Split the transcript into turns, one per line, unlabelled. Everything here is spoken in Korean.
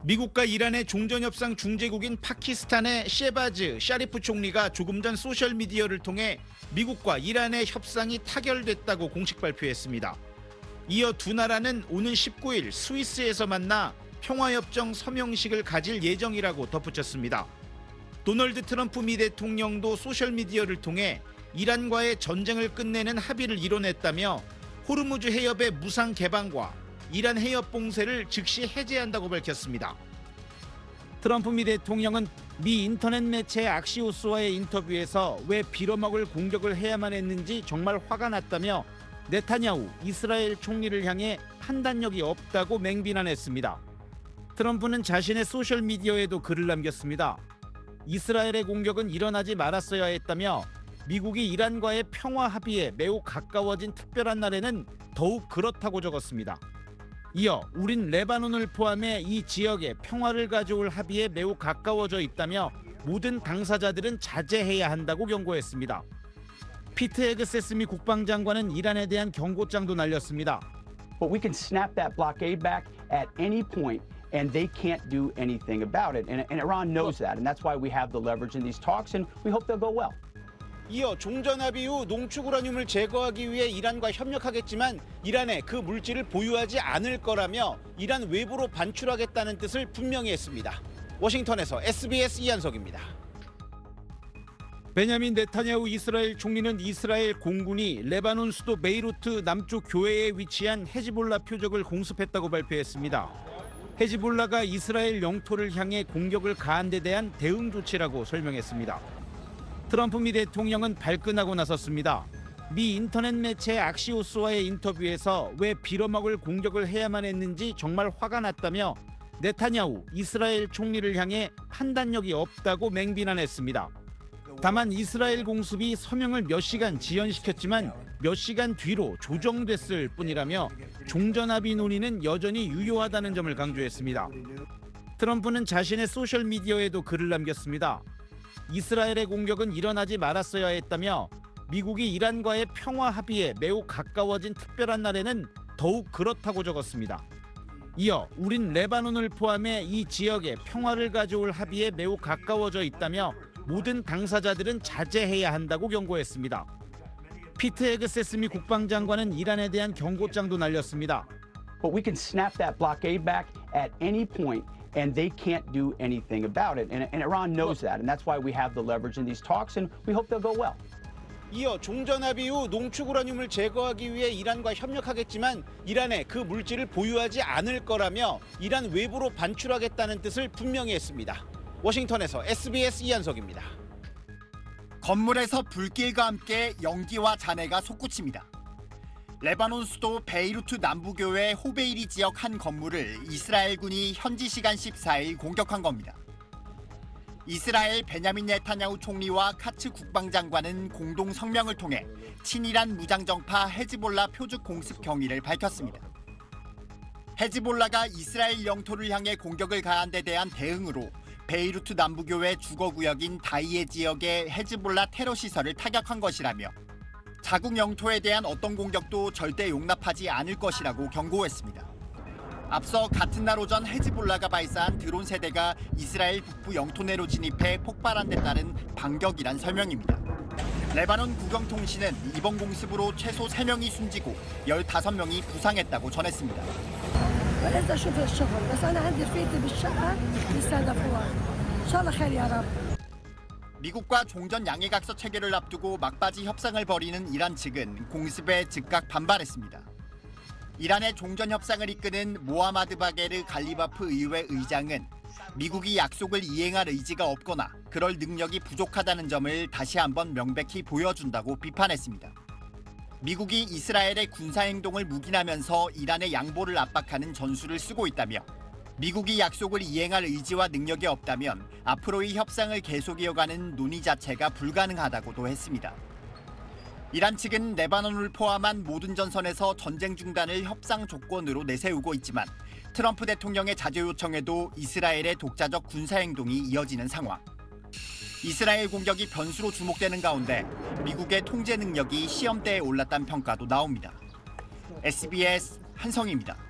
미국과 이란의 종전협상 중재국인 파키스탄의 셰바즈 샤리프 총리가 조금 전 소셜미디어를 통해 미국과 이란의 협상이 타결됐다고 공식 발표했습니다. 이어 두 나라는 오는 19일 스위스에서 만나 평화협정 서명식을 가질 예정이라고 덧붙였습니다. 도널드 트럼프 미 대통령도 소셜미디어를 통해 이란과의 전쟁을 끝내는 합의를 이뤄냈다며 호르무즈 해협의 무상 개방과 이란 해협 봉쇄를 즉시 해제한다고 밝혔습니다. 트럼프 미 대통령은 미 인터넷 매체 악시오스와의 인터뷰에서 왜 빌어먹을 공격을 해야만 했는지 정말 화가 났다며 네타냐후 이스라엘 총리를 향해 판단력이 없다고 맹비난했습니다. 트럼프는 자신의 소셜미디어에도 글을 남겼습니다. 이스라엘의 공격은 일어나지 말았어야 했다며 미국이 이란과의 평화 합의에 매우 가까워진 특별한 날에는 더욱 그렇다고 적었습니다. 이어 우린 레바논을 포함해 이 지역에 평화를 가져올 합의에 매우 가까워져 있다며 모든 당사자들은 자제해야 한다고 경고했습니다. 피트 헤그세스미 국방장관은 이란에 대한 경고장도 날렸습니다.
But we can snap that blockade back at any point and they can't do anything about it. And Iran knows that. And that's why we have the leverage in these talks and we hope they'll go well.
이어 종전합의 이후 농축 우라늄을 제거하기 위해 이란과 협력하겠지만 이란에 그 물질을 보유하지 않을 거라며 이란 외부로 반출하겠다는 뜻을 분명히 했습니다. 워싱턴에서 SBS 이한석입니다. 베냐민 네타냐후 이스라엘 총리는 이스라엘 공군이 레바논 수도 베이루트 남쪽 교회에 위치한 헤즈볼라 표적을 공습했다고 발표했습니다. 헤즈볼라가 이스라엘 영토를 향해 공격을 가한 데 대한 대응 조치라고 설명했습니다. 트럼프 미 대통령은 발끈하고 나섰습니다. 미 인터넷 매체 악시오스와의 인터뷰에서 왜 빌어먹을 공격을 해야만 했는지 정말 화가 났다며 네타냐후 이스라엘 총리를 향해 판단력이 없다고 맹비난했습니다. 다만 이스라엘 공습이 서명을 몇 시간 지연시켰지만 몇 시간 뒤로 조정됐을 뿐이라며 종전합의 논의는 여전히 유효하다는 점을 강조했습니다. 트럼프는 자신의 소셜미디어에도 글을 남겼습니다. 이스라엘의 공격은 일어나지 말았어야 했다며 미국이 이란과의 평화 합의에 매우 가까워진 특별한 날에는 더욱 그렇다고 적었습니다. 이어 우린 레바논을 포함해 이 지역에 평화를 가져올 합의에 매우 가까워져 있다며 모든 당사자들은 자제해야 한다고 경고했습니다. 피트 헤그세스미 국방장관은 이란에 대한 경고장도 날렸습니다.
But we can snap that blockade back at any point and they can't do anything about it. And Iran knows that. And that's why we have the leverage in these talks and we hope they'll go well.
이어 종전합의 이후 농축 우라늄을 제거하기 위해 이란과 협력하겠지만 이란에 그 물질을 보유하지 않을 거라며 이란 외부로 반출하겠다는 뜻을 분명히 했습니다. 워싱턴에서 SBS 이한석입니다.
건물에서 불길과 함께 연기와 잔해가 솟구칩니다. 레바논 수도 베이루트 남부교회 호베이리 지역 한 건물을 이스라엘군이 현지 시간 14일 공격한 겁니다. 이스라엘 베냐민 네타냐후 총리와 카츠 국방장관은 공동 성명을 통해 친이란 무장정파 헤즈볼라 표적 공습 경위를 밝혔습니다. 헤즈볼라가 이스라엘 영토를 향해 공격을 가한 데 대한 대응으로 베이루트 남부교회 주거구역인 다이에 지역의 헤즈볼라 테러 시설을 타격한 것이라며 자국 영토에 대한 어떤 공격도 절대 용납하지 않을 것이라고 경고했습니다. 앞서 같은 날 오전 헤즈볼라가 발사한 드론 세대가 이스라엘 북부 영토 내로 진입해 폭발한 데 따른 반격이란 설명입니다. 레바논 국영통신은 이번 공습으로 최소 3명이 숨지고 15명이 부상했다고 전했습니다. 미국과 종전 양해각서 체결을 앞두고 막바지 협상을 벌이는 이란 측은 공습에 즉각 반발했습니다. 이란의 종전 협상을 이끄는 모하마드 바게르 갈리바프 의회 의장은 미국이 약속을 이행할 의지가 없거나 그럴 능력이 부족하다는 점을 다시 한번 명백히 보여준다고 비판했습니다. 미국이 이스라엘의 군사행동을 묵인하면서 이란의 양보를 압박하는 전술을 쓰고 있다며 미국이 약속을 이행할 의지와 능력이 없다면 앞으로의 협상을 계속 이어가는 논의 자체가 불가능하다고도 했습니다. 이란 측은 레바논을 포함한 모든 전선에서 전쟁 중단을 협상 조건으로 내세우고 있지만 트럼프 대통령의 자제 요청에도 이스라엘의 독자적 군사행동이 이어지는 상황. 이스라엘 공격이 변수로 주목되는 가운데 미국의 통제 능력이 시험대에 올랐다는 평가도 나옵니다. SBS 한성희입니다.